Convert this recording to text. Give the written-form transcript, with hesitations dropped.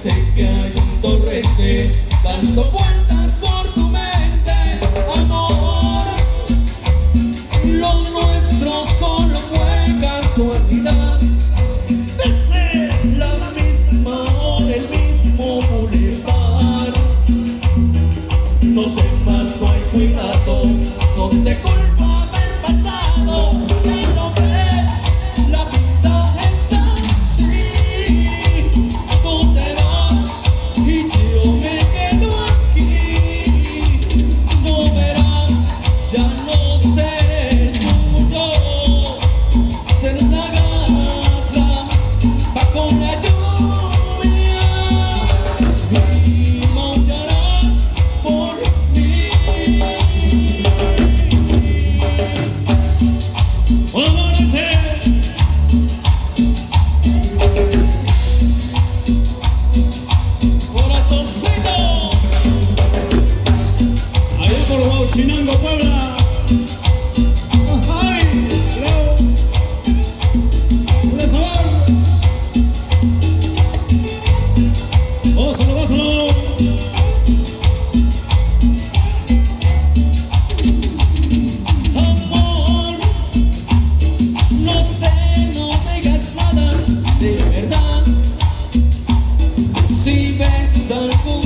sé que hay un torrente dando vueltas por tu mente, amor. Lo nuestro solo fue casualidad. De ser la misma hora, el mismo bulevar. No temas, no hay cuidado, no te culpo haber pasado. Y no ves, la vida es así. Tú te vas y yo me quedo aquí. No verás, ya no seré tuyo. Serás la gata, va con la lluvia y maullarás por mí. Amanecer, corazoncito, Allá por Huachinango, Puebla. Ay, Leo. Un sabor. Gózalo, gózalo. amor, no sé, no digas nada de verdad. Si ves algo